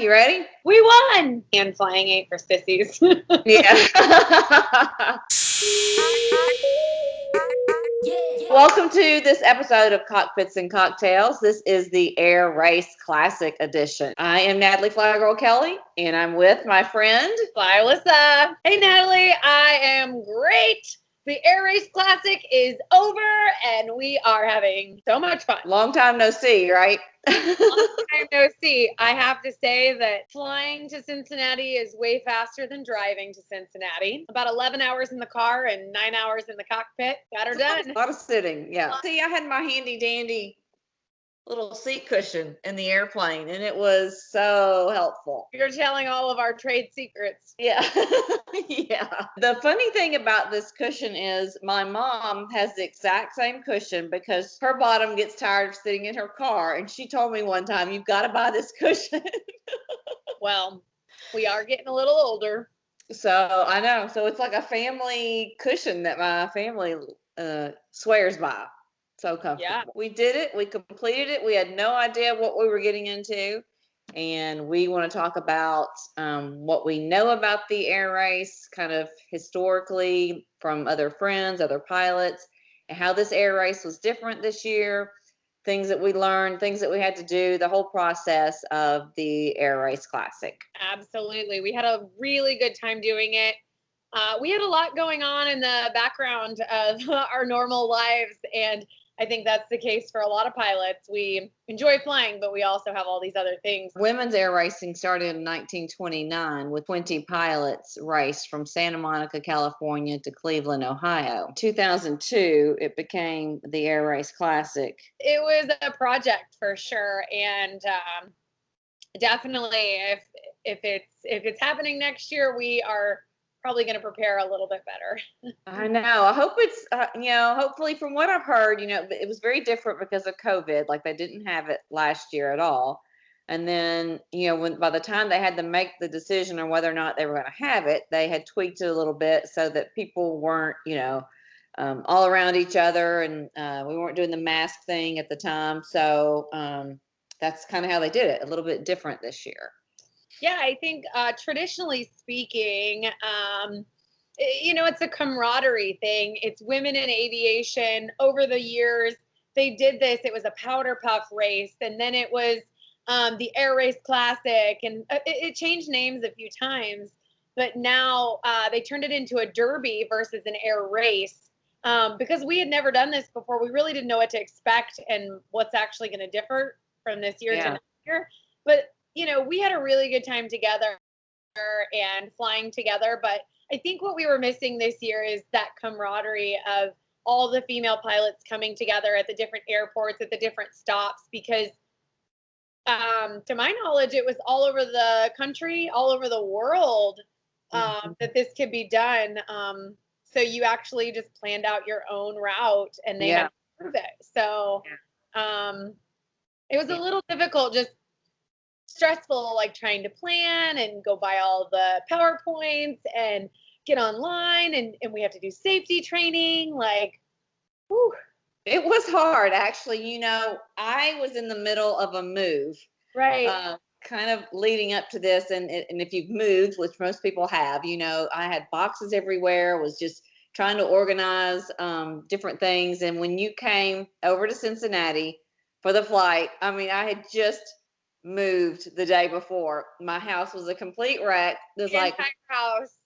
You ready? We won! And flying ain't for sissies. Yeah. Welcome to this episode of Cockpits and Cocktails. This is the Air Race Classic Edition. I am Natalie flyGIRL Kelley, and I'm with my friend Allyssa. Hey, Natalie. I am great. The Air Race Classic is over, and we are having so much fun. Long time no see, right? Long time no see. I have to say that flying to Cincinnati is way faster than driving to Cincinnati. About 11 hours in the car and 9 hours in the cockpit. Got her done. A lot of sitting, yeah. See, I had my handy dandy little seat cushion in the airplane, and it was so helpful. You're telling all of our trade secrets. Yeah. Yeah. The funny thing about this cushion is my mom has the exact same cushion because her bottom gets tired of sitting in her car, and she told me one time, you've got to buy this cushion. Well, we are getting a little older. So I know. So it's like a family cushion that my family swears by. So comfortable. Yeah. We did it. We completed it. We had no idea what we were getting into. And we want to talk about what we know about the air race, kind of historically from other friends, other pilots, and how this air race was different this year, things that we learned, things that we had to do, the whole process of the Air Race Classic. Absolutely. We had a really good time doing it. We had a lot going on in the background of our normal lives, and I think that's the case for a lot of pilots. We enjoy flying, but we also have all these other things. Women's air racing started in 1929 with 20 pilots raced from Santa Monica, California to Cleveland, Ohio. 2002, it became the Air Race Classic. It was a project for sure, and definitely if it's happening next year, we are probably going to prepare a little bit better. I know. I hope it's, hopefully from what I've heard, it was very different because of COVID. Like they didn't have it last year at all. And then, by the time they had to make the decision on whether or not they were going to have it, they had tweaked it a little bit so that people weren't, all around each other, and we weren't doing the mask thing at the time. So that's kind of how they did it, a little bit different this year. Yeah, I think traditionally speaking, it's a camaraderie thing. It's women in aviation. Over the years, they did this. It was a powder puff race, and then it was the Air Race Classic, and it changed names a few times. But now they turned it into a derby versus an air race because we had never done this before. We really didn't know what to expect and what's actually going to differ from this year to next year. But we had a really good time together and flying together, but I think what we were missing this year is that camaraderie of all the female pilots coming together at the different airports, at the different stops, because to my knowledge, it was all over the country, all over the world that this could be done. So you actually just planned out your own route and they had to prove it. So it was a little difficult, just stressful, like trying to plan and go by all the PowerPoints and get online, and we have to do safety training. Like, whew. It was hard, actually. I was in the middle of a move, right? Kind of leading up to this, and if you've moved, which most people have, I had boxes everywhere, was just trying to organize different things. And when you came over to Cincinnati for the flight, I had just moved the day before. My house was a complete wreck. There's the entire house.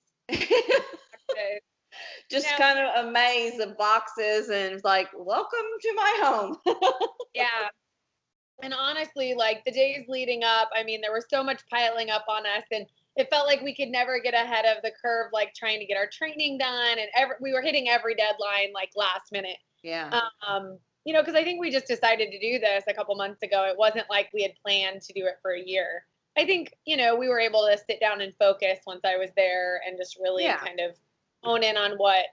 Just kind of a maze of boxes, and it's like, welcome to my home. Yeah. And honestly, like the days leading up, there was so much piling up on us, and it felt like we could never get ahead of the curve, like trying to get our training done, and we were hitting every deadline like last minute. Yeah. Because I think we just decided to do this a couple months ago. It wasn't like we had planned to do it for a year. I think, we were able to sit down and focus once I was there and just really kind of hone in on what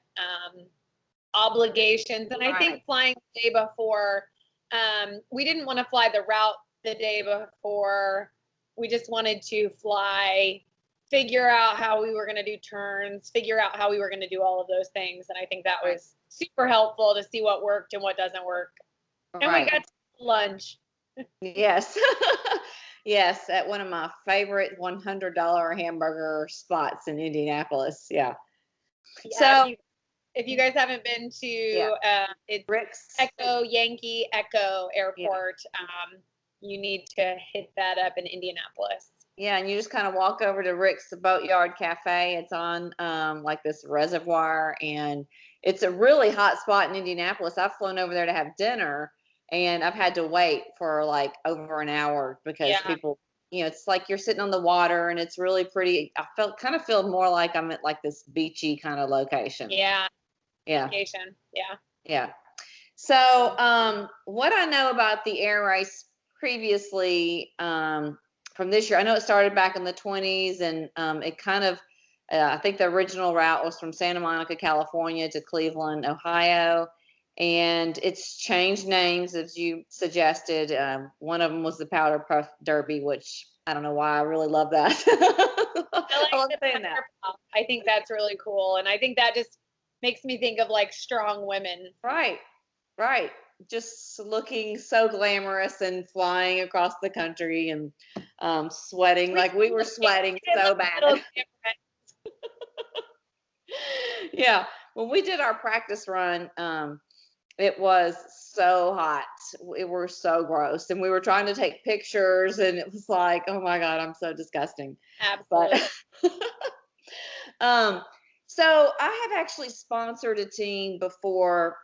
obligations. And I think flying the day before, we didn't want to fly the route the day before. We just wanted to fly, figure out how we were going to do turns, figure out how we were going to do all of those things. And I think that was super helpful to see what worked and what doesn't work. And we got lunch. Yes. Yes, at one of my favorite $100 hamburger spots in Indianapolis. Yeah. Yeah, So, if you guys haven't been yeah, to it's Rick's. Echo Yankee Echo Yeah. Airport, you need to hit that up in Indianapolis. Yeah, and you just kind of walk over to Rick's Boatyard Cafe. It's on like this reservoir, and it's a really hot spot in Indianapolis. I've flown over there to have dinner, and I've had to wait for like over an hour because Yeah, people, it's like you're sitting on the water, and it's really pretty. I feel more like I'm at like this beachy kind of location. yeah, Yeah, vacation. Yeah. yeah. So, what I know about the air race previously, from this year, I know it started back in the 20s, and it kind of, I think the original route was from Santa Monica, California to Cleveland, Ohio, and it's changed names as you suggested. One of them was the Powder Puff Derby, which I don't know why I really love that. I I like love the saying that. Powder Puff. I think that's really cool, and I think that just makes me think of like strong women. Right. Right. Just looking so glamorous and flying across the country and sweating like we were sweating It so looks a little bad. different. Yeah. When we did our practice run, it was so hot. We were so gross. And we were trying to take pictures and it was like, oh my God, I'm so disgusting. Absolutely. But um, so I have actually sponsored a team before.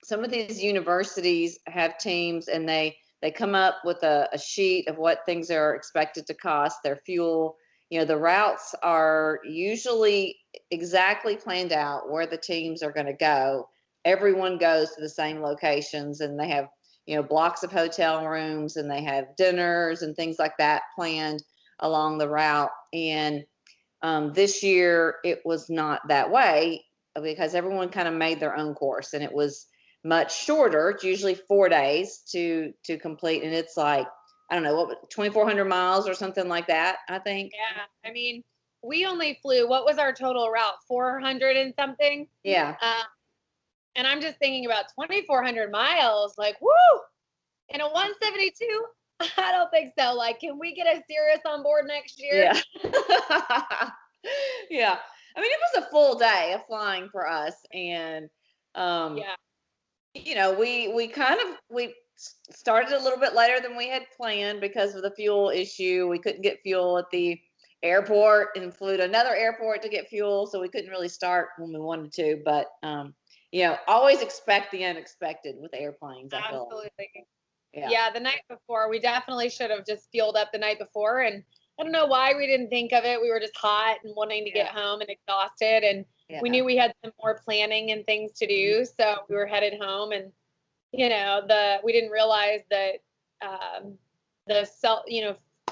Some of these universities have teams and they come up with a sheet of what things are expected to cost, their fuel. The routes are usually exactly planned out where the teams are going to go. Everyone goes to the same locations and they have, blocks of hotel rooms and they have dinners and things like that planned along the route. And this year it was not that way because everyone kind of made their own course and it was much shorter. It's usually 4 days to complete, and it's like I don't know what 2,400 miles or something like that. I think. Yeah. I mean, we only flew. What was our total route? 400 and something. Yeah. And I'm just thinking about 2,400 miles. Like, woo! In a 172. I don't think so. Like, can we get a Cirrus on board next year? Yeah. Yeah. I mean, it was a full day of flying for us, and Yeah. we started a little bit later than we had planned because of the fuel issue. We couldn't get fuel at the airport and flew to another airport to get fuel, so we couldn't really start when we wanted to. But always expect the unexpected with airplanes. I feel like. Absolutely. Yeah. Yeah, the night before, we definitely should have just fueled up the night before. And I don't know why we didn't think of it. We were just hot and wanting to get home and exhausted. And we knew we had some more planning and things to do. So we were headed home and, we didn't realize that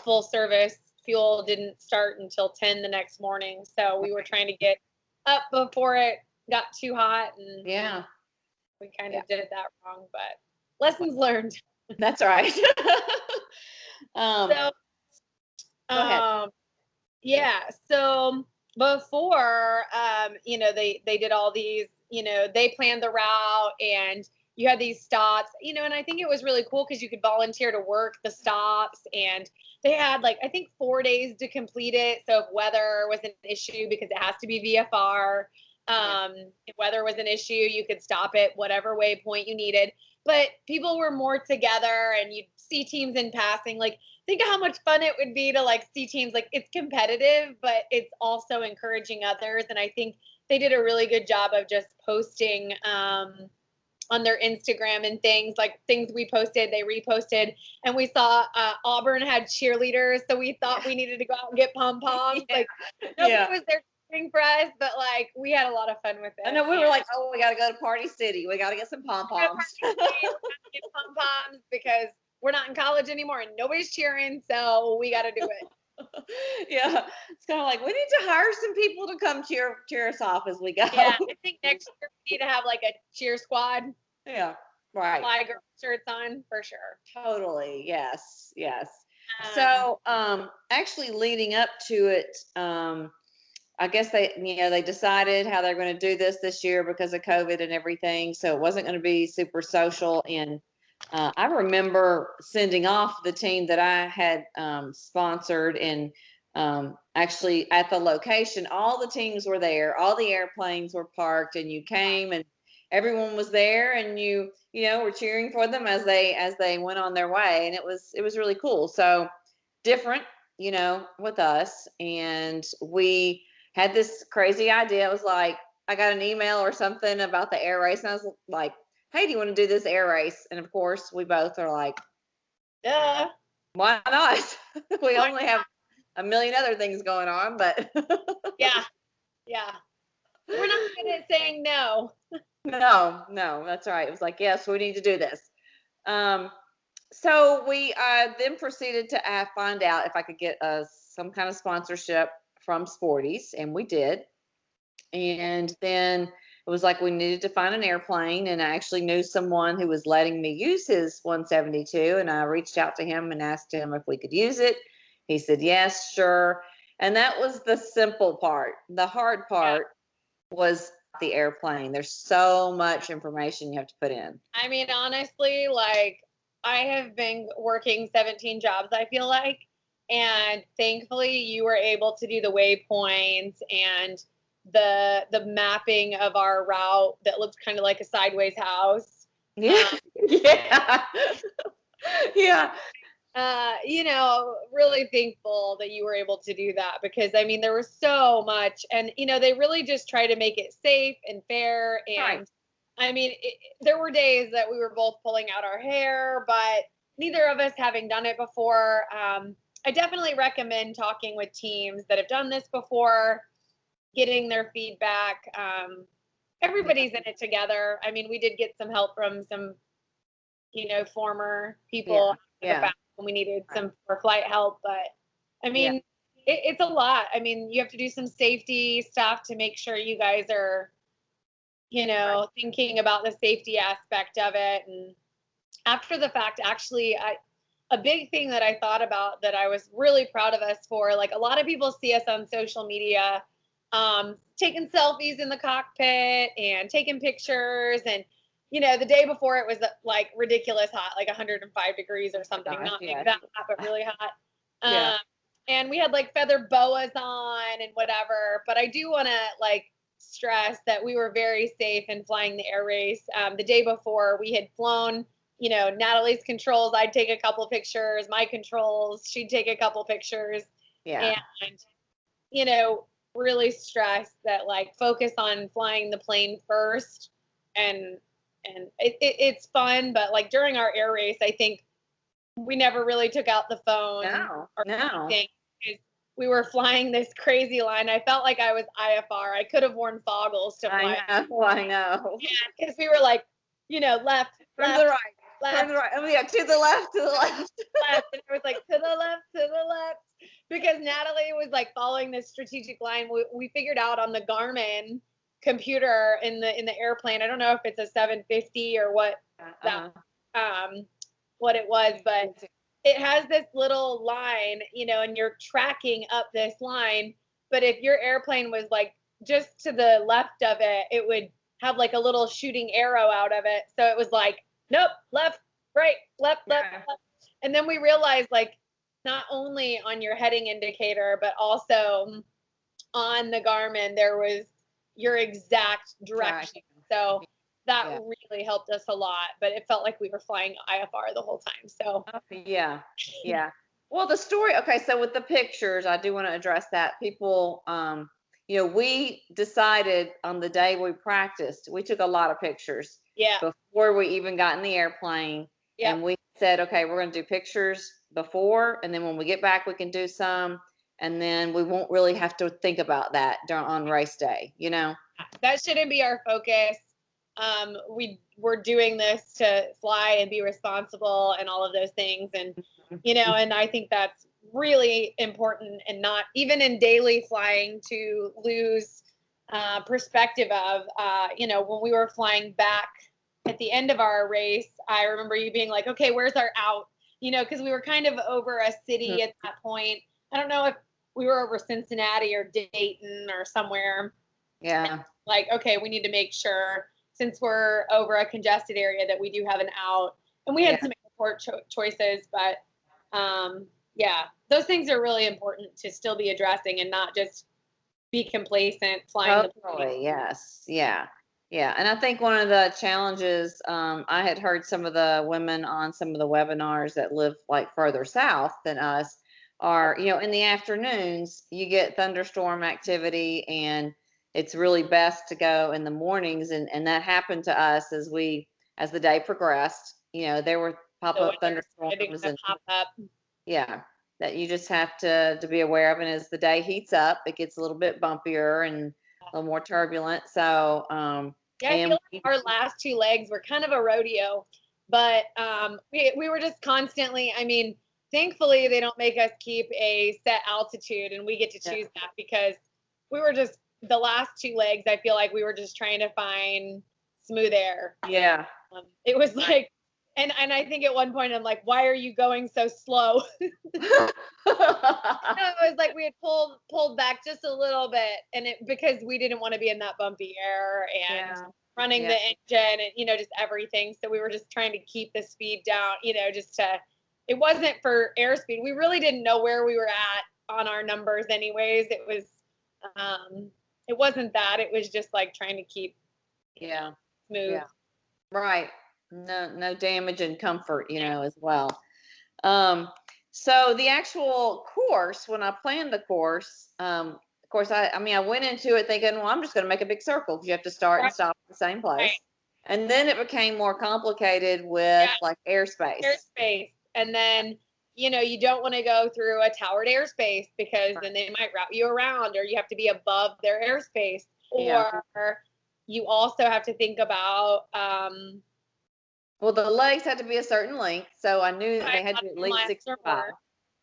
full service fuel didn't start until 10 the next morning. So we were trying to get up before it got too hot. And we kind of did that wrong, but lessons learned. That's right. So, Go ahead. yeah. So before, they did all these, they planned the route and you had these stops, and I think it was really cool because you could volunteer to work the stops and they had like, I think 4 days to complete it. So if weather was an issue because it has to be VFR, if weather was an issue, you could stop it whatever waypoint you needed. But people were more together and you'd see teams in passing. Like, think of how much fun it would be to like see teams. Like, it's competitive, but it's also encouraging others. And I think they did a really good job of just posting on their Instagram and things like things we posted, they reposted. And we saw Auburn had cheerleaders. So we thought we needed to go out and get pom-poms. Like, nobody was there for us, but like we had a lot of fun with it. I know we were like, oh, we got to go to Party City. We got to get some pom poms. Get pom poms because we're not in college anymore and nobody's cheering, so we got to do it. Yeah, it's kind of like we need to hire some people to come cheer us off as we go. Yeah, I think next year we need to have like a cheer squad. Yeah, right. flyGIRL shirts on for sure. Totally. Yes. Yes. So, actually, leading up to it, I guess they decided how they're going to do this year because of COVID and everything. So it wasn't going to be super social. And I remember sending off the team that I had sponsored, and actually at the location, all the teams were there, all the airplanes were parked, and you came, and everyone was there, and you know were cheering for them as they went on their way, and it was really cool. So different, you know, with us, and we had this crazy idea. It was like I got an email or something about the air race, and I was like, hey, do you want to do this air race? And of course, we both are like, Duh. why not? We only have a million other things going on, but Yeah. Yeah. We're not good at saying no. no, that's right. It was like, yes, we need to do this. Um, so we then proceeded to find out if I could get some kind of sponsorship from Sporties, and we did. And then it was like we needed to find an airplane, and I actually knew someone who was letting me use his 172, and I reached out to him and asked him if we could use it. He said yes, sure. And that was the simple part. The hard Yeah. part was the airplane. There's so much information you have to put in. I mean, honestly, like I have been working 17 jobs, I feel like, and thankfully you were able to do the waypoints and the mapping of our route that looked kind of like a sideways house. Yeah. Yeah. Yeah. You know, really thankful that you were able to do that because I mean, there was so much, and you know, they really just try to make it safe and fair. And Right. I mean, there were days that we were both pulling out our hair, but neither of us having done it before. I definitely recommend talking with teams that have done this before, getting their feedback. Everybody's in it together. I mean, we did get some help from some, you know, former Yeah. people in the Yeah. back when we needed some for flight help. But I Yeah. mean, it's a lot. I mean, you have to do some safety stuff to make sure you guys are, you know, thinking about the safety aspect of it. And after the fact, actually, a big thing that I thought about that I was really proud of us for, like a lot of people see us on social media, taking selfies in the cockpit and taking pictures. And, you know, the day before it was like ridiculous hot, like 105 degrees or something, Gosh, not yeah. like that hot, but really hot. Yeah. And we had like feather boas on and whatever. But I do want to like stress that we were very safe in flying the air race. The day before we had flown, you know, Natalie's controls, I'd take a couple pictures, my controls, she'd take a couple pictures. Yeah. And, you know, really stress that like focus on flying the plane first. And it's fun, but like during our air race, I think we never really took out the phone No. or No. anything because we were flying this crazy line. I felt like I was IFR. I could have worn goggles to fly. I know. Yeah, because we were like, you know, left, Turn to left, the right. left, Turn to the right. Oh yeah, to the left, to the left. left, and I was like to the left, to the left, because Natalie was like following this strategic line. We figured out on the Garmin computer in the airplane. I don't know if it's a 750 or that what it was, but it has this little line, you know, and you're tracking up this line. But if your airplane was like just to the left of it, it would have like a little shooting arrow out of it. So it was like, nope, left, right, left, left, Yeah. left. And then we realized like not only on your heading indicator, but also on the Garmin, there was your exact direction. So that really helped us a lot, but it felt like we were flying IFR the whole time. So Yeah. Yeah. Well, the story, okay, so with the pictures, I do want to address that. People, you know, we decided on the day we practiced, we took a lot of pictures yeah, before we even got in the airplane. yeah. And we said, okay, we're going to do pictures before, and then when we get back, we can do some, and then we won't really have to think about that on race day, you know? That shouldn't be our focus. We're doing this to fly and be responsible and all of those things. And, you know, and I think that's really important, and not even in daily flying to lose perspective of, you know, when we were flying back at the end of our race, I remember you being like, okay, where's our out? You know, because we were kind of over a city at that point. I don't know if we were over Cincinnati or Dayton or somewhere. Yeah. Like, okay, we need to make sure since we're over a congested area that we do have an out. And we had some airport choices, but yeah, those things are really important to still be addressing and not just be complacent flying the plane. Totally, yes. Yeah. Yeah. And I think one of the challenges, I had heard some of the women on some of the webinars that live like further south than us are, in the afternoons, you get thunderstorm activity and it's really best to go in the mornings. And that happened to us as the day progressed, there were pop-up thunderstorms and pop up. yeah, that you just have to be aware of. And as the day heats up, it gets a little bit bumpier and a little more turbulent. So, yeah, I feel like our last 2 legs were kind of a rodeo, but we were just constantly, I mean, thankfully they don't make us keep a set altitude and we get to choose that, because we were just, the last 2 legs, I feel like we were just trying to find smooth air. Yeah. It was like, and I think at one point I'm like, why are you going so slow? It was like we had pulled back just a little bit, and because we didn't want to be in that bumpy air and running the engine and just everything. So we were just trying to keep the speed down, it wasn't for airspeed. We really didn't know where we were at on our numbers anyways. It was it wasn't that. It was just like trying to keep smooth. Yeah. Right. No damage and comfort, as well. So the actual course, when I planned the course, of course, I went into it thinking, well, I'm just going to make a big circle because you have to start and stop at the same place. Right. And then it became more complicated with like airspace. And then, you don't want to go through a towered airspace because then they might route you around, or you have to be above their airspace. Or you also have to think about well, the legs had to be a certain length, so I knew that they had to be at least 65.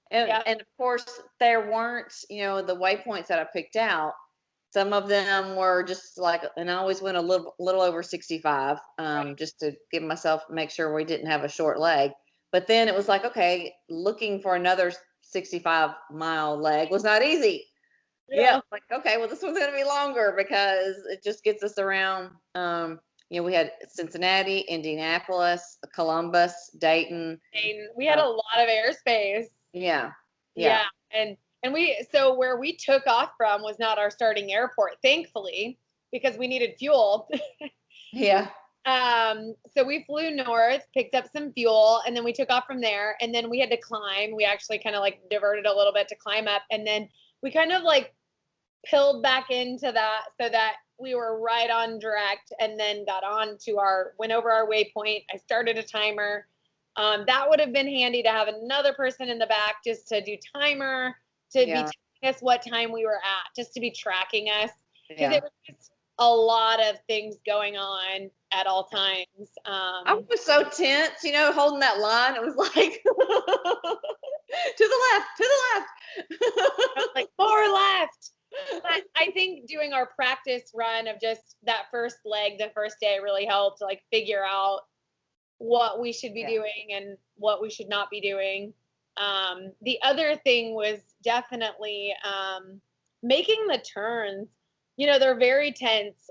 And of course, there weren't, the waypoints that I picked out. Some of them were just like, and I always went a little over 65, just to make sure we didn't have a short leg. But then it was like, okay, looking for another 65-mile leg was not easy. Yeah, like, okay, well, this one's going to be longer because it just gets us around. We had Cincinnati, Indianapolis, Columbus, Dayton. We had a lot of airspace. Yeah. And so where we took off from was not our starting airport, thankfully, because we needed fuel. Yeah. So we flew north, picked up some fuel, and then we took off from there. And then we had to climb. We actually kind of like diverted a little bit to climb up. And then we kind of like pilled back into that so that we were right on direct, and then went over our waypoint. I started a timer. That would have been handy to have another person in the back just to do timer, to be telling us what time we were at, just to be tracking us. Because there was just a lot of things going on at all times. I was so tense, holding that line. It was like, to the left. Like, more left. But I think doing our practice run of just that first leg, the first day, really helped like figure out what we should be doing and what we should not be doing. The other thing was definitely making the turns. They're very tense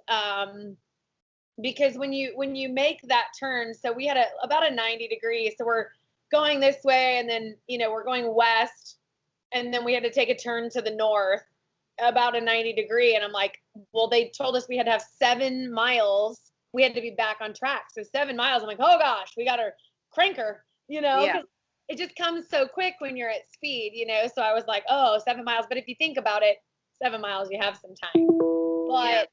because when you make that turn, so we had about a 90 degrees, so we're going this way, and then we're going west, and then we had to take a turn to the north about a 90 degree, and I'm like, well, they told us we had to have 7 miles. We had to be back on track. So 7 miles. I'm like, oh gosh, we got our cranker, because it just comes so quick when you're at speed, So I was like, oh, 7 miles. But if you think about it, 7 miles, you have some time. But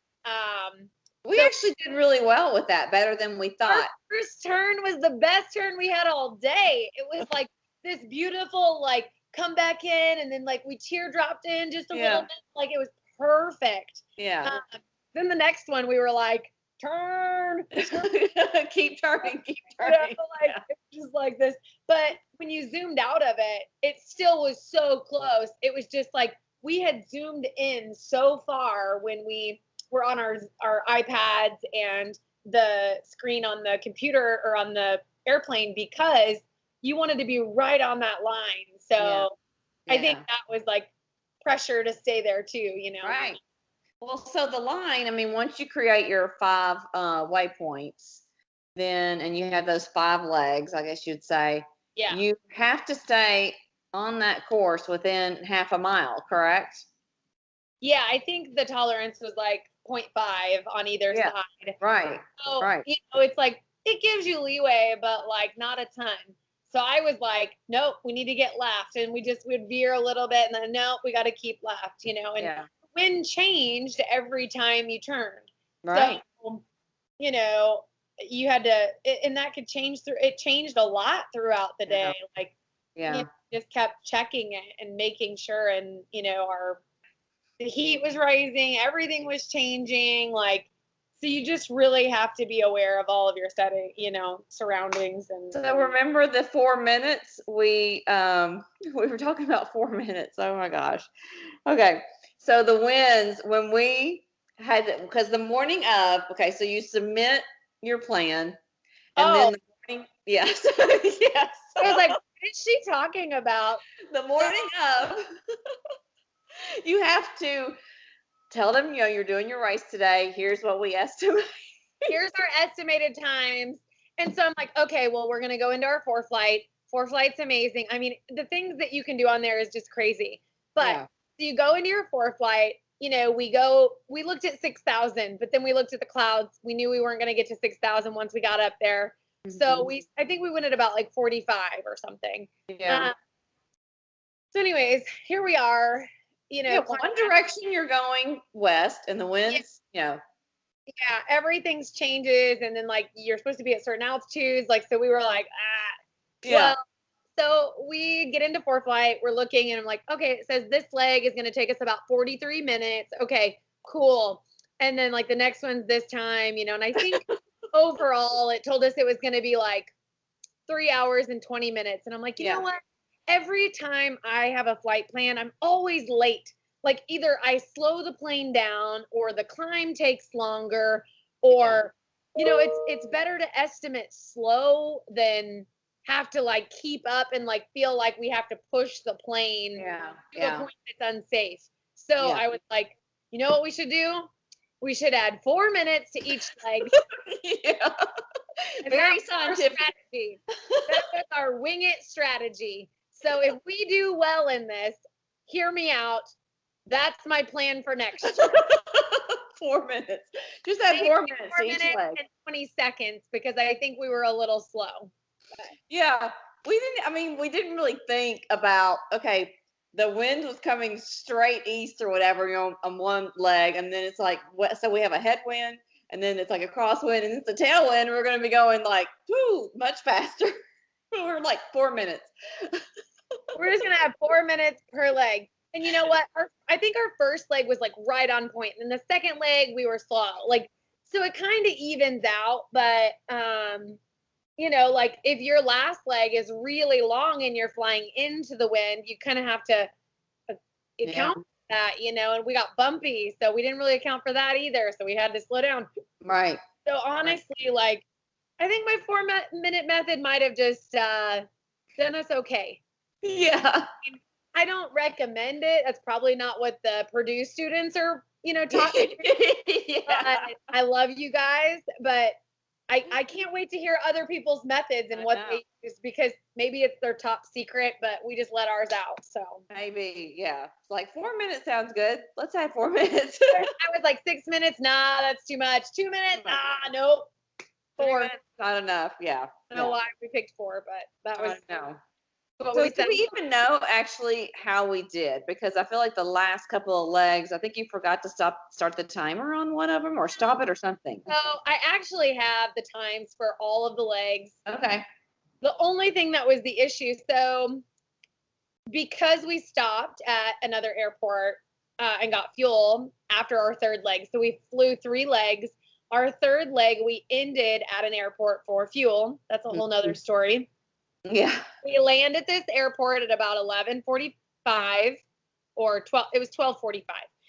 we actually did really well with that, better than we thought. Our first turn was the best turn we had all day. It was like this beautiful, like, come back in, and then like we teardropped in just a little bit, like it was perfect. Then the next one we were like, turn. keep turning. Just like this. But when you zoomed out of it, it still was so close. It was just like we had zoomed in so far when we were on our iPads and the screen on the computer or on the airplane, because you wanted to be right on that line. So I think that was like pressure to stay there too, Right. Well, so the line, once you create your 5 waypoints, then, and you have those 5 legs, I guess you'd say, Yeah. you have to stay on that course within half a mile, correct? Yeah, I think the tolerance was like 0.5 on either Yeah. side. Right. So, Right. it's like it gives you leeway, but like not a ton. So I was like, nope, we need to get left. And we just would veer a little bit and then, nope, we got to keep left, and Yeah. the wind changed every time you turned. Right. So, you had to, and that could change it changed a lot throughout the day. Like, Yeah. just kept checking it and making sure. And, the heat was rising, everything was changing. Like, so you just really have to be aware of all of your setting, surroundings. And So remember the 4 minutes? We were talking about 4 minutes. Oh my gosh. Okay. So the winds, when we had, because the morning of, okay, so you submit your plan, and then the morning, yes, yes. I was like, what is she talking about? The morning of, you have to tell them, you're doing your race today. Here's what we estimate. Here's our estimated times. And so I'm like, okay, well, we're going to go into our ForeFlight. ForeFlight's amazing. I mean, the things that you can do on there is just crazy. But so you go into your ForeFlight, we looked at 6,000, but then we looked at the clouds. We knew we weren't going to get to 6,000 once we got up there. Mm-hmm. So I think we went at about like 45 or something. Yeah. So anyways, here we are, one direction you're going west and the winds, Yeah, everything's changes, and then like you're supposed to be at certain altitudes, like, so we were like, yeah. Well, so we get into ForeFlight, we're looking, and I'm like, okay, it says this leg is going to take us about 43 minutes. Okay, cool. And then like the next one's this time, and I think overall it told us it was going to be like 3 hours and 20 minutes. And I'm like, you know what? Every time I have a flight plan, I'm always late. Like either I slow the plane down or the climb takes longer, or it's better to estimate slow than have to like keep up and like feel like we have to push the plane to a point that's unsafe. So I was like, you know what we should do? We should add 4 minutes to each leg. Very scientific. That was our wing it strategy. So if we do well in this, hear me out. That's my plan for next year. 4 minutes. Just add 4 minutes to each leg. And 20 seconds, because I think we were a little slow. Yeah. We didn't really think about, okay, the wind was coming straight east or whatever, on one leg, and then it's like, so we have a headwind, and then it's like a crosswind, and it's a tailwind. We're going to be going like, much faster. We're like 4 minutes. We're just going to have 4 minutes per leg. And you know what? I think our first leg was like right on point. And the second leg, we were slow. Like, so it kind of evens out. But, like if your last leg is really long and you're flying into the wind, you kind of have to account for that, and we got bumpy. So we didn't really account for that either. So we had to slow down. Right. So honestly, like, I think my 4 minute method might have just done us okay. Yeah. I don't recommend it. That's probably not what the Purdue students are, talking. I love you guys, but I can't wait to hear other people's methods and what they use, because maybe it's their top secret, but we just let ours out. So maybe, yeah. Like 4 minutes sounds good. Let's add 4 minutes. I was like 6 minutes. Nah, that's too much. 2 minutes. Nope. 4 minutes, not enough. Yeah. I don't know why we picked 4, but that was. No. So do we even know actually how we did? Because I feel like the last couple of legs, I think you forgot to start the timer on one of them, or stop it or something. So I actually have the times for all of the legs. Okay. The only thing that was the issue, so because we stopped at another airport and got fuel after our third leg, so we flew 3 legs. Our third leg, we ended at an airport for fuel. That's a whole nother story. Yeah. We land at this airport at about 11:45 or 12. It was 12:45.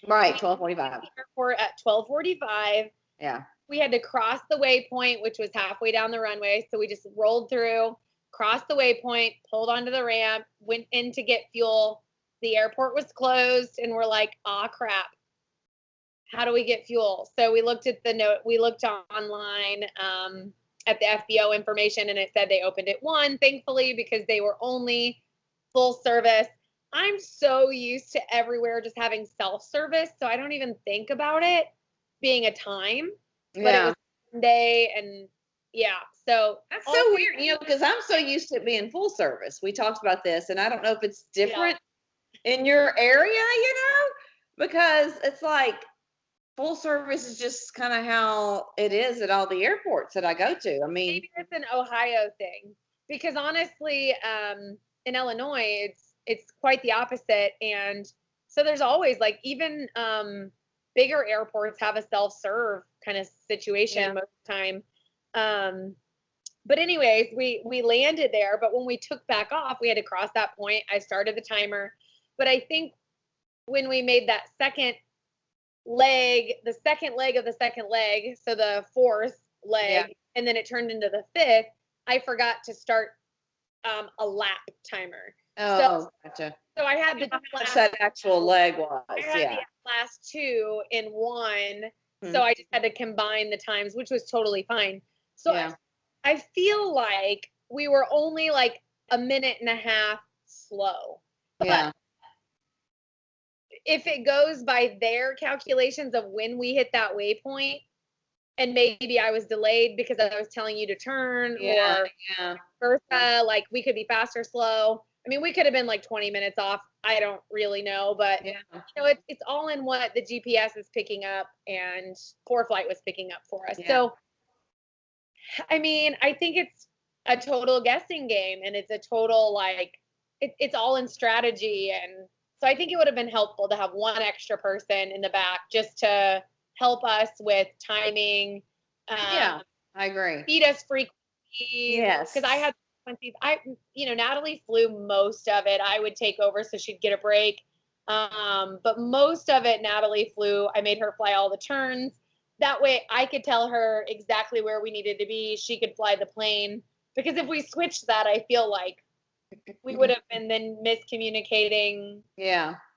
Right, 12:45. Airport at 12:45. Yeah. We had to cross the waypoint, which was halfway down the runway. So we just rolled through, crossed the waypoint, pulled onto the ramp, went in to get fuel. The airport was closed, and we're like, "Ah, crap. How do we get fuel?" So we looked at the note. We looked online. at the FBO information, and it said they opened at 1, thankfully, because they were only full service. I'm so used to everywhere just having self-service, so I don't even think about it being a time. But it was Sunday, and yeah, so that's so weird, because I'm so used to it being full service. We talked about this, and I don't know if it's different in your area, because it's like full service is just kind of how it is at all the airports that I go to. I mean, maybe it's an Ohio thing, because honestly, in Illinois, it's quite the opposite. And so there's always, like, even bigger airports have a self-serve kind of situation most of the time. But anyways, we landed there, but when we took back off, we had to cross that point. I started the timer, but I think when we made that second leg of the second leg, so the fourth leg, and then it turned into the fifth, I forgot to start a lap timer. Gotcha. So I had the that actual leg was. I had the last 2 in 1, so I just had to combine the times, which was totally fine. So I feel like we were only like a minute and a half slow. But if it goes by their calculations of when we hit that waypoint, and maybe I was delayed because I was telling you to turn, or versa, like we could be fast or slow. I mean, we could have been like 20 minutes off. I don't really know, but it's all in what the GPS is picking up and ForeFlight was picking up for us. So, I mean, I think it's a total guessing game, and it's a total, like, it's all in strategy. And so I think it would have been helpful to have one extra person in the back just to help us with timing. I agree. Feed us frequencies. Yes. Because I had frequencies. Natalie flew most of it. I would take over so she'd get a break. But most of it, Natalie flew. I made her fly all the turns. That way I could tell her exactly where we needed to be. She could fly the plane. Because if we switched that, I feel like we would have been then miscommunicating.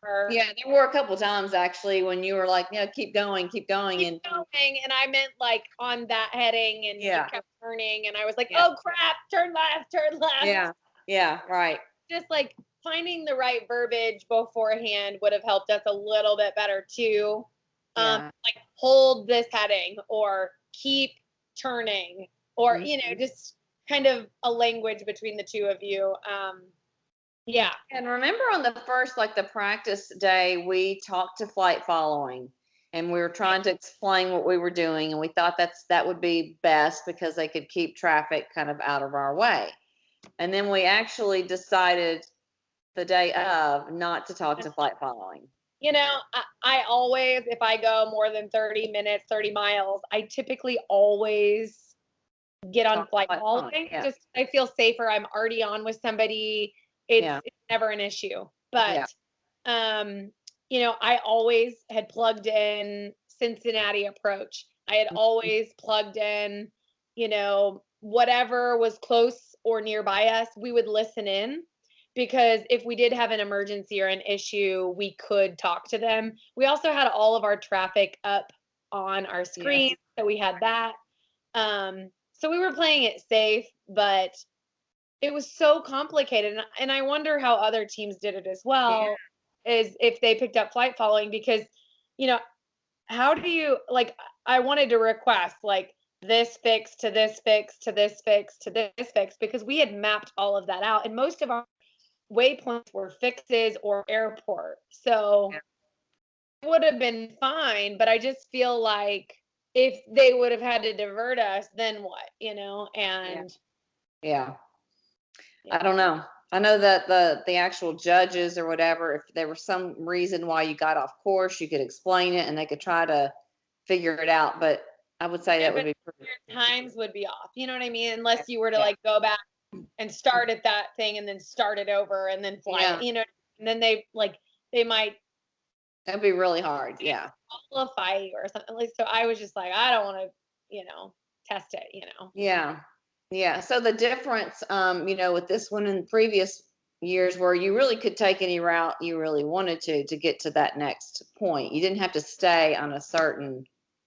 Her. Yeah, there were a couple times actually when you were like, keep going. And I meant like on that heading, and you kept turning, and I was like, oh crap, turn left. Yeah, right. Just like finding the right verbiage beforehand would have helped us a little bit better too. Like hold this heading, or keep turning, or just kind of a language between the two of you. And remember on the first, like the practice day, we talked to flight following, and we were trying to explain what we were doing, and we thought that would be best because they could keep traffic kind of out of our way. And then we actually decided the day of not to talk to flight following. I always, if I go more than 30 minutes, 30 miles, I typically always get on flight following. Just I feel safer. I'm already on with somebody. It's never an issue. But I always had plugged in Cincinnati approach. I had always plugged in, whatever was close or nearby us, we would listen in, because if we did have an emergency or an issue, we could talk to them. We also had all of our traffic up on our screen, so we had that. So we were playing it safe, but it was so complicated. And I wonder how other teams did it as well, is if they picked up flight following, because, how do you, like, I wanted to request, like, this fix to this fix to this fix to this fix, because we had mapped all of that out. And most of our waypoints were fixes or airport. So it would have been fine, but I just feel like if they would have had to divert us, then what, and I don't know. I know that the actual judges or whatever, if there was some reason why you got off course, you could explain it and they could try to figure it out. But I would say that would be pretty. Times would be off. You know what I mean? Unless you were to like go back and start at that thing and then start it over and then fly it, and then they might. That'd be really hard. Qualify you or something. Like, so I was just like, I don't want to, test it, Yeah. So the difference, with this one in previous years, where you really could take any route you really wanted to get to that next point. You didn't have to stay on a certain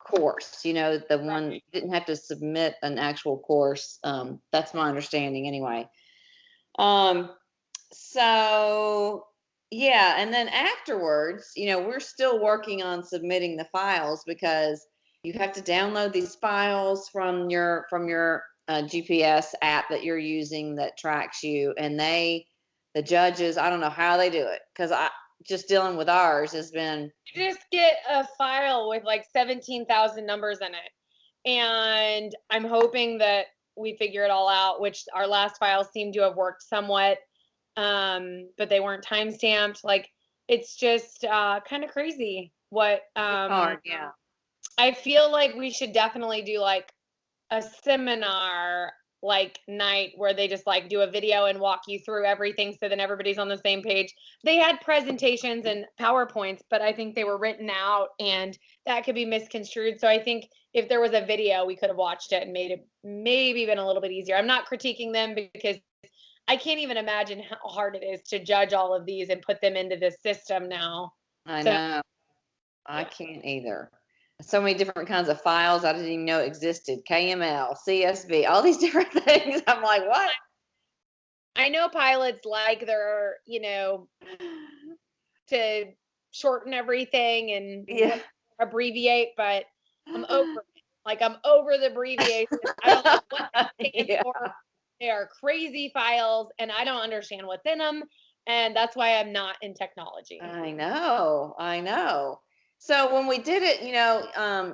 course, the one Right. didn't have to submit an actual course. That's my understanding anyway. Um, so yeah, and then afterwards, we're still working on submitting the files because you have to download these files from your GPS app that you're using that tracks you, and the judges, I don't know how they do it because I just dealing with ours has been. You just get a file with like 17,000 numbers in it. And I'm hoping that we figure it all out, which our last files seem to have worked somewhat, but they weren't time stamped. Like, it's just kind of crazy what It's hard, yeah. I feel like we should definitely do like a seminar like night where they just like do a video and walk you through everything so then everybody's on the same page. They had presentations and PowerPoints, but I think they were written out and that could be misconstrued. So I think if there was a video, we could have watched it and made it maybe been a little bit easier. I'm not critiquing them because I can't even imagine how hard it is to judge all of these and put them into this system now. I So know. I yeah. can't either. So many different kinds of files I didn't even know existed. KML, CSV, all these different things. I'm like, what? I know pilots like their, to shorten everything and Yeah. abbreviate, but I'm over it. Like I'm over the abbreviation. I don't know what they stand Yeah. for. They are crazy files and I don't understand what's in them. And that's why I'm not in technology. I know. I know. So when we did it,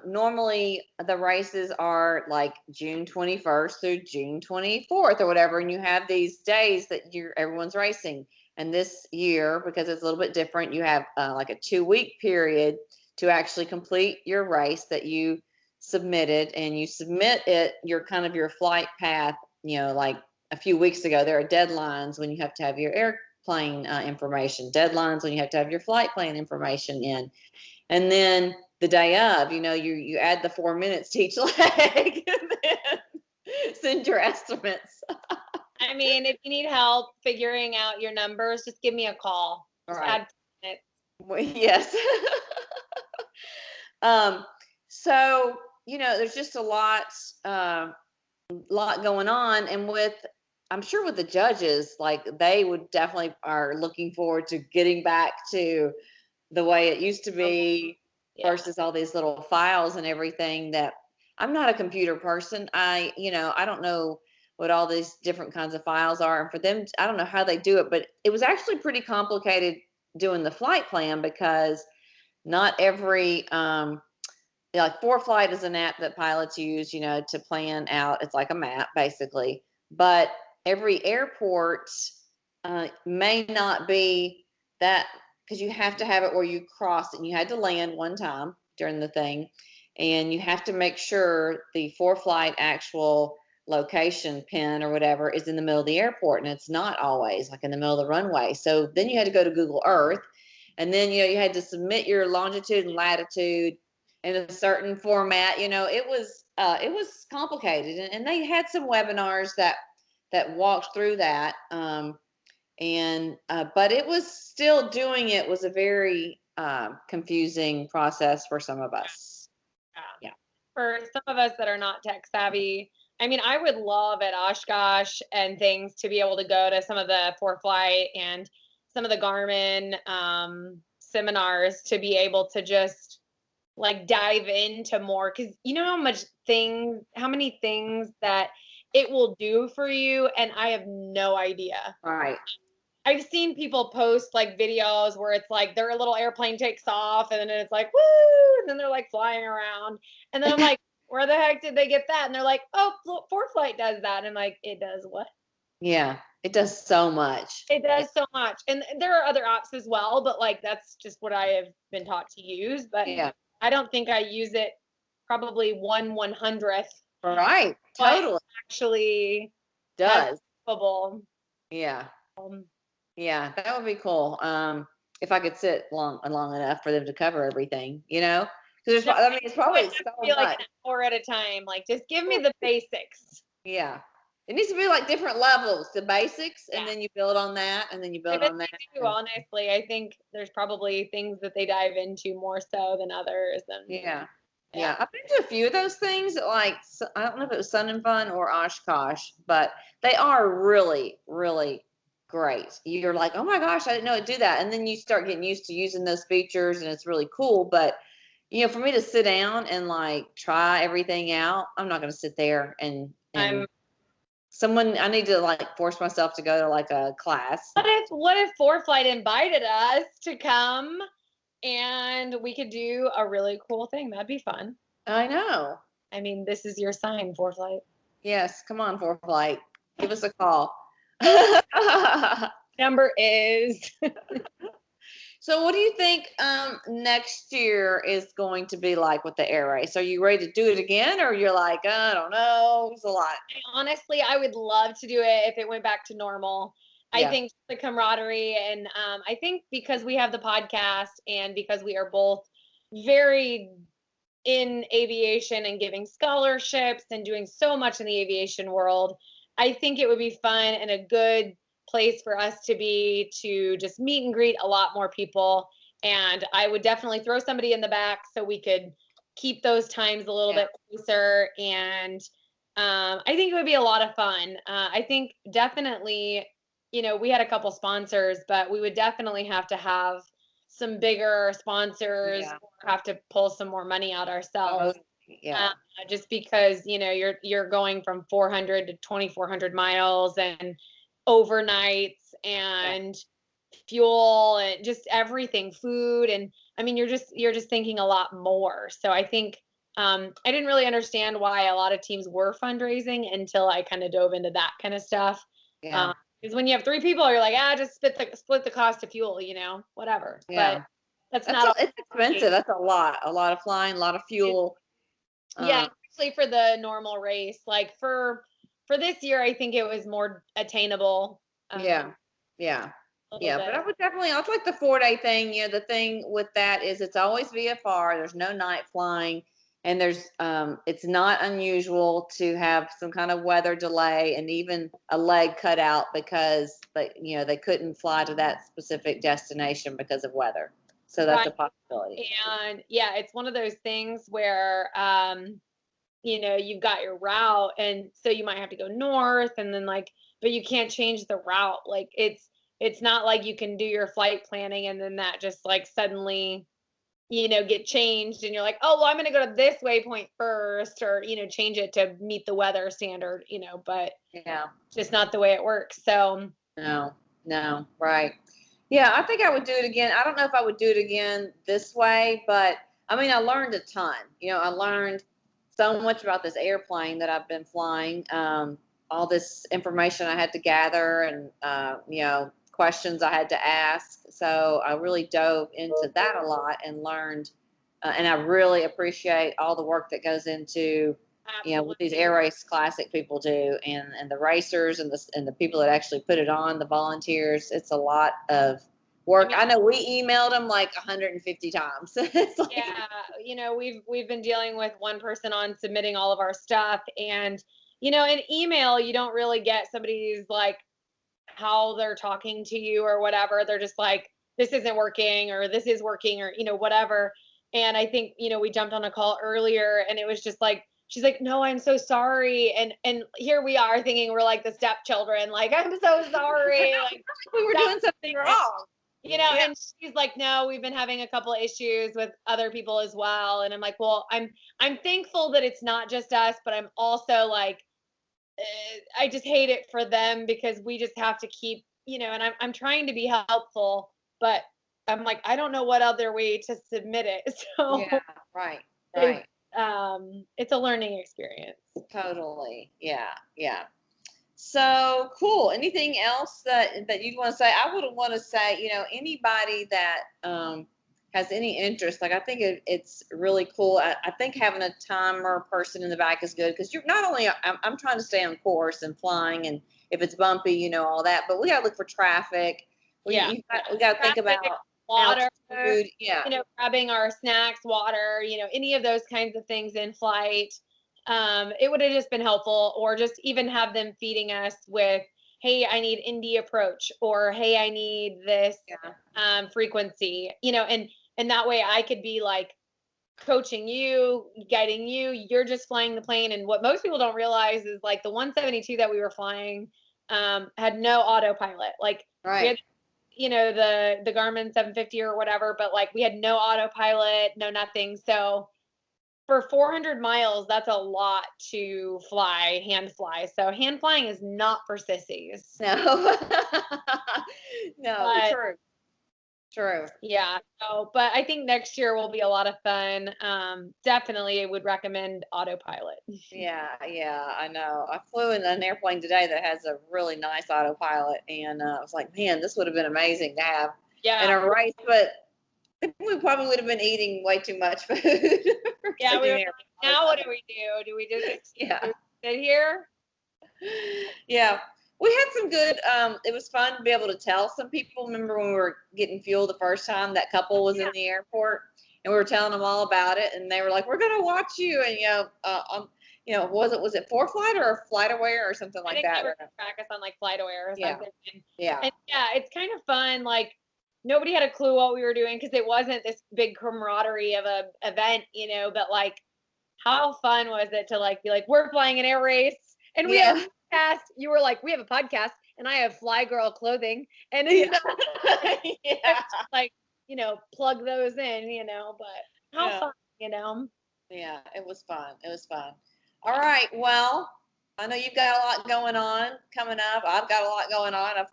normally the races are like June 21st through June 24th or whatever, and you have these days that everyone's racing. And this year, because it's a little bit different, you have like a 2-week period to actually complete your race that you submitted, and you submit it, your flight path, like a few weeks ago. There are deadlines when you have to have your airplane information, deadlines when you have to have your flight plan information in. And then the day of, you add the 4 minutes to each leg and then send your estimates. I mean, if you need help figuring out your numbers, just give me a call. All Just right. add minutes. Well, yes. um, so, there's just a lot going on. And I'm sure with the judges, like they would definitely are looking forward to getting back to the way it used to be versus all these little files and everything. That I'm not a computer person. I don't know what all these different kinds of files are. And for them, I don't know how they do it, but it was actually pretty complicated doing the flight plan because not every, like ForeFlight is an app that pilots use, to plan out. It's like a map basically, but every airport may not be that, because you have to have it where you cross and you had to land one time during the thing, and you have to make sure the ForeFlight actual location pin or whatever is in the middle of the airport, and it's not always like in the middle of the runway. So then you had to go to Google Earth, and then you had to submit your longitude and latitude in a certain format. It was complicated, and they had some webinars that walked through that. But it was still doing it was a very confusing process for some of us. Yeah. For some of us that are not tech savvy, I mean, I would love at Oshkosh and things to be able to go to some of the ForeFlight and some of the Garmin seminars to be able to just like dive into more, because you know how many things that it will do for you, and I have no idea. Right. I've seen people post like videos where it's like their little airplane takes off and then it's like woo, and then they're like flying around, and then I'm like, where the heck did they get that? And they're like, oh, ForeFlight does that, and I'm like, it does what? Yeah, it does so much. It does so much, and there are other apps as well, but like that's just what I have been taught to use. But Yeah. I don't think I use it probably 1/100th. Right. Totally. Actually Does. capable. Yeah. Yeah, that would be cool. If I could sit long enough for them to cover everything, because it's probably so Like much. an hour at a time. Like, just give me the basics. Yeah. It needs to be like different levels, the basics, and then you build on that, and then you build on that. Honestly, I think there's probably things that they dive into more so than others. And yeah. Yeah, I've been to a few of those things. Like, I don't know if it was Sun and Fun or Oshkosh, but they are really, really great. You're like, oh my gosh, I didn't know it'd do that. And then you start getting used to using those features, and it's really cool. But for me to sit down and like try everything out, I'm not going to sit there and someone. I need to like force myself to go to like a class. What if ForeFlight invited us to come and we could do a really cool thing? That'd be fun. I know. I mean, this is your sign, ForeFlight. Yes, come on, ForeFlight. Give us a call. Number is. So what do you think next year is going to be like with the air race? Are you ready to do it again, or you're like, I don't know, it's a lot? Honestly, I would love to do it if it went back to normal. I think the camaraderie, and I think because we have the podcast and because we are both very in aviation and giving scholarships and doing so much in the aviation world, I think it would be fun and a good place for us to be, to just meet and greet a lot more people. And I would definitely throw somebody in the back so we could keep those times a little bit closer. And I think it would be a lot of fun. I think definitely, we had a couple sponsors, but we would definitely have to have some bigger sponsors, or have to pull some more money out ourselves. Just because, you're going from 400 to 2,400 miles and overnights and fuel and just everything, food. And I mean, you're just thinking a lot more. So I think, I didn't really understand why a lot of teams were fundraising until I kind of dove into that kind of stuff. Because when you have 3 people, you're like, just split the cost of fuel, whatever. But it's expensive. That's a lot of flying, a lot of fuel. Especially for the normal race. Like for this year, I think it was more attainable. But I would definitely, I like the 4-day thing. The thing with that is it's always VFR. There's no night flying, and there's it's not unusual to have some kind of weather delay and even a leg cut out because they couldn't fly to that specific destination because of weather. So that's a possibility. And it's one of those things where you've got your route, and so you might have to go north, and then but you can't change the route. Like it's not like you can do your flight planning and then that just suddenly get changed, and you're like, oh well, I'm going to go to this waypoint first, or change it to meet the weather standard, but just not the way it works. So no, right. I think I would do it again. I don't know if I would do it again this way, but I mean, I learned a ton. I learned so much about this airplane that I've been flying, all this information I had to gather, and questions I had to ask. So I really dove into that a lot and learned, and I really appreciate all the work that goes into what these air race classic people do, and the racers and the people that actually put it on, the volunteers. It's a lot of work. I know we emailed them like 150 times. It's like, we've been dealing with one person on submitting all of our stuff, and in email you don't really get somebody's how they're talking to you or whatever. They're just like, this isn't working, or this is working, or whatever. And I think we jumped on a call earlier, and it was just like, she's like, no, I'm so sorry. And here we are thinking we're like the stepchildren, I'm so sorry. we were doing something wrong. And she's like, no, we've been having a couple of issues with other people as well. And I'm like, well, I'm thankful that it's not just us, but I'm also I just hate it for them because we just have to keep, and I'm trying to be helpful, but I'm like, I don't know what other way to submit it. So right. It's a learning experience. Totally. Yeah. So cool. Anything else that you'd want to say? I would want to say, anybody that has any interest, I think it's really cool. I think having a timer person in the back is good because you're not only, I'm trying to stay on course and flying, and if it's bumpy, all that, but we got to look for traffic. We got to think about water, food, grabbing our snacks, water, any of those kinds of things in flight. It would have just been helpful, or just even have them feeding us with, hey, I need Indy approach, or hey, I need this frequency, and that way I could be coaching you, guiding you. You're just flying the plane. And what most people don't realize is like the 172 that we were flying had no autopilot. Like we had, the Garmin 750 or whatever, but like we had no autopilot, no nothing. So for 400 miles, that's a lot to fly, hand fly. So hand flying is not for sissies. No. No, true. Yeah. So, but I think next year will be a lot of fun. Definitely I would recommend autopilot. Yeah, I know. I flew in an airplane today that has a really nice autopilot, and I was like, man, this would have been amazing to have in a race, but we probably would have been eating way too much food. Yeah, now what do we do? Do we just sit here? Yeah. We had some good, it was fun to be able to tell some people. Remember when we were getting fuel the first time, that couple was in the airport, and we were telling them all about it, and they were like, we're going to watch you. And, was it ForeFlight or FlightAware or something like that? They were track us on like FlightAware or something. Yeah. And it's kind of fun. Like nobody had a clue what we were doing because it wasn't this big camaraderie of a event, but like how fun was it to like be like, we're flying an air race and we have you were like, we have a podcast and I have flyGIRL clothing and like, plug those in, but how fun, Yeah, it was fun. All right. Well, I know you've got a lot going on coming up. I've got a lot going on. I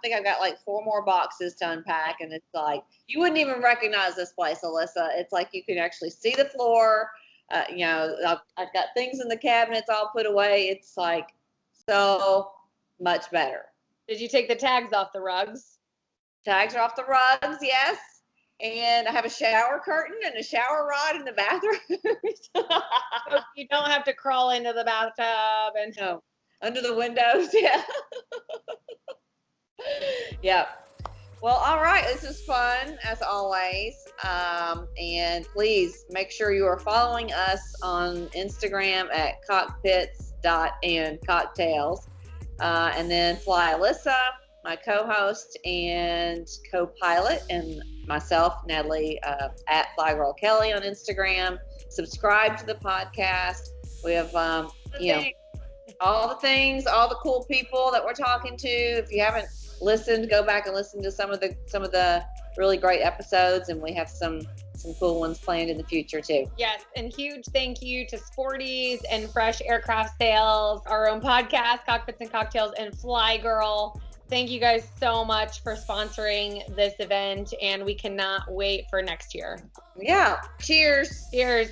think I've got like 4 more boxes to unpack, and it's like, you wouldn't even recognize this place, Allyssa. It's like you can actually see the floor. I've got things in the cabinets all put away. It's like, so much better. Did you take the tags off the rugs? Tags are off the rugs, yes. And I have a shower curtain and a shower rod in the bathroom. So you don't have to crawl into the bathtub and under the windows. Yeah. Yeah. Well, all right. This is fun as always. And please make sure you are following us on Instagram at cockpits.andcocktails. And then Fly Allyssa, my co-host and co-pilot, and myself, Natalie, at flyGIRL Kelley on Instagram. Subscribe to the podcast. We have, all the things, all the cool people that we're talking to. If you haven't listened, go back and listen to some of the really great episodes, and we have some cool ones planned in the future too. Yes, and huge thank you to Sporties and Fresh Aircraft Sales, our own podcast, Cockpits and Cocktails, and flyGIRL. Thank you guys so much for sponsoring this event, and we cannot wait for next year. Yeah. Cheers. Cheers.